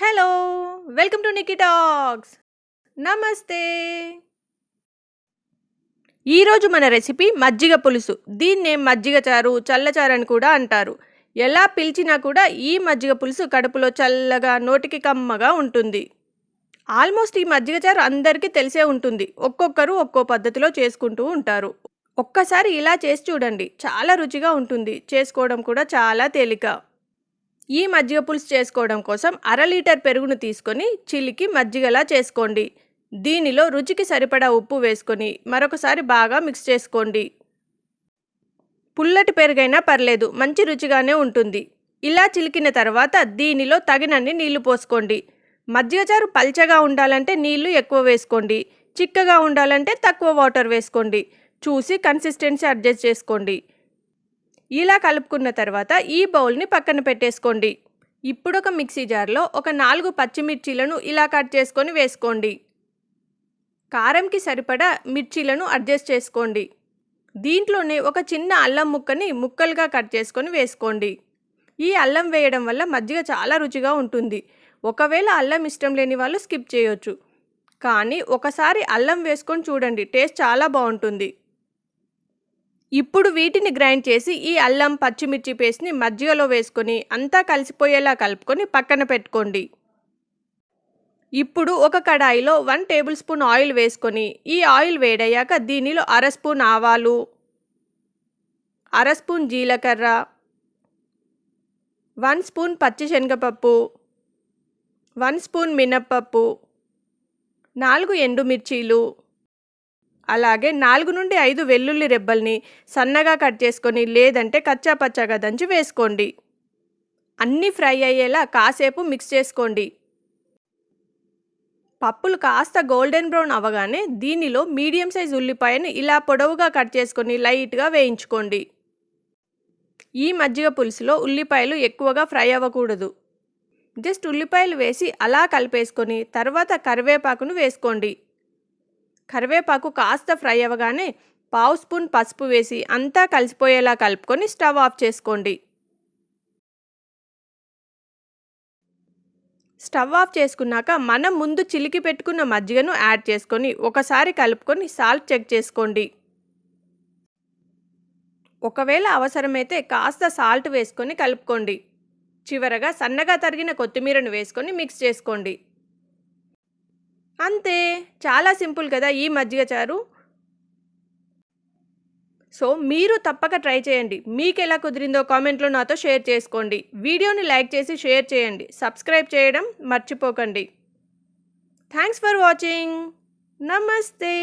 Hello! Welcome to Nikki talks. నమస్తే. ఈరోజు మన రెసిపీ మజ్జిగ పులుసు. దీన్నే మజ్జిగ చారు, చల్ల చారు అని కూడా అంటారు. ఎలా పిలిచినా కూడా ఈ మజ్జిగ పులుసు కడుపులో చల్లగా, నోటికి కమ్మగా ఉంటుంది. ఆల్మోస్ట్ ఈ మజ్జిగ చారు అందరికీ తెలిసే ఉంటుంది. ఒక్కొక్కరు ఒక్కో పద్ధతిలో చేసుకుంటూ ఉంటారు. ఒక్కసారి ఇలా చేసి చూడండి. చాలా రుచిగా ఉంటుంది. చేసుకోవడం కూడా చాలా తేలిక. ఈ మజ్జిగ పులుసు చేసుకోవడం కోసం అర లీటర్ పెరుగును తీసుకొని చిలికి మజ్జిగలా చేసుకోండి. దీనిలో రుచికి సరిపడా ఉప్పు వేసుకొని మరొకసారి బాగా మిక్స్ చేసుకోండి. పుల్లటి పెరుగైనా పర్లేదు, మంచి రుచిగానే ఉంటుంది. ఇలా చిలికిన తర్వాత దీనిలో తగినన్ని నీళ్లు పోసుకోండి. మజ్జిగ చారు పల్చగా ఉండాలంటే నీళ్లు ఎక్కువ వేసుకోండి. చిక్కగా ఉండాలంటే తక్కువ వాటర్ వేసుకోండి. చూసి కన్సిస్టెన్సీ అడ్జస్ట్ చేసుకోండి. ఇలా కలుపుకున్న తర్వాత ఈ బౌల్ని పక్కన పెట్టేసుకోండి. ఇప్పుడు ఒక మిక్సీ జార్లో ఒక 4 పచ్చిమిర్చీలను ఇలా కట్ చేసుకొని వేసుకోండి. కారంకి సరిపడా మిర్చీలను అడ్జస్ట్ చేసుకోండి. దీంట్లోనే ఒక చిన్న అల్లం ముక్కని ముక్కలుగా కట్ చేసుకొని వేసుకోండి. ఈ అల్లం వేయడం వల్ల మజ్జిగ చాలా రుచిగా ఉంటుంది. ఒకవేళ అల్లం ఇష్టం లేని వాళ్ళు స్కిప్ చేయొచ్చు. కానీ ఒకసారి అల్లం వేసుకొని చూడండి, టేస్ట్ చాలా బాగుంటుంది. ఇప్పుడు వీటిని గ్రైండ్ చేసి ఈ అల్లం పచ్చిమిర్చి పేస్ట్ని మజ్జిగలో వేసుకొని అంతా కలిసిపోయేలా కలుపుకొని పక్కన పెట్టుకోండి. ఇప్పుడు ఒక కడాయిలో 1 టేబుల్ స్పూన్ ఆయిల్ వేసుకొని ఈ ఆయిల్ వేడయ్యాక దీనిలో అర స్పూన్ ఆవాలు, అర స్పూన్ జీలకర్ర, 1 స్పూన్ పచ్చిశనగపప్పు, 1 స్పూన్ మినప్పప్పు, 4 ఎండుమిర్చీలు, అలాగే 4 నుండి 5 వెల్లుల్లి రెబ్బల్ని సన్నగా కట్ చేసుకొని లేదంటే కచ్చా పచ్చాగా దంచి వేసుకోండి. అన్నీ ఫ్రై అయ్యేలా కాసేపు మిక్స్ చేసుకోండి. పప్పులు కాస్త గోల్డెన్ బ్రౌన్ అవ్వగానే దీనిలో మీడియం సైజ్ ఉల్లిపాయను ఇలా పొడవుగా కట్ చేసుకొని లైట్గా వేయించుకోండి. ఈ మజ్జిగ పులుసులో ఉల్లిపాయలు ఎక్కువగా ఫ్రై అవ్వకూడదు. జస్ట్ ఉల్లిపాయలు వేసి అలా కలిపేసుకొని తర్వాత కరివేపాకును వేసుకోండి. కరివేపాకు కాస్త ఫ్రై అవ్వగానే 1/2 స్పూన్ పసుపు వేసి అంతా కలిసిపోయేలా కలుపుకొని స్టవ్ ఆఫ్ చేసుకోండి. స్టవ్ ఆఫ్ చేసుకున్నాక మనం ముందు చిలికి పెట్టుకున్న మజ్జిగను యాడ్ చేసుకొని ఒకసారి కలుపుకొని సాల్ట్ చెక్ చేసుకోండి. ఒకవేళ అవసరమైతే కాస్త సాల్ట్ వేసుకొని కలుపుకోండి. చివరగా సన్నగా తరిగిన కొత్తిమీరను వేసుకొని మిక్స్ చేసుకోండి. అంతే, చాలా సింపుల్ కదా ఈ మజ్జిగ చారు. సో మీరు తప్పక ట్రై చేయండి. మీకు ఎలా కుదిరిందో కామెంట్లో నాతో షేర్ చేసుకోండి. వీడియోని లైక్ చేసి షేర్ చేయండి. సబ్స్క్రైబ్ చేయడం మర్చిపోకండి. Thanks for watching. నమస్తే.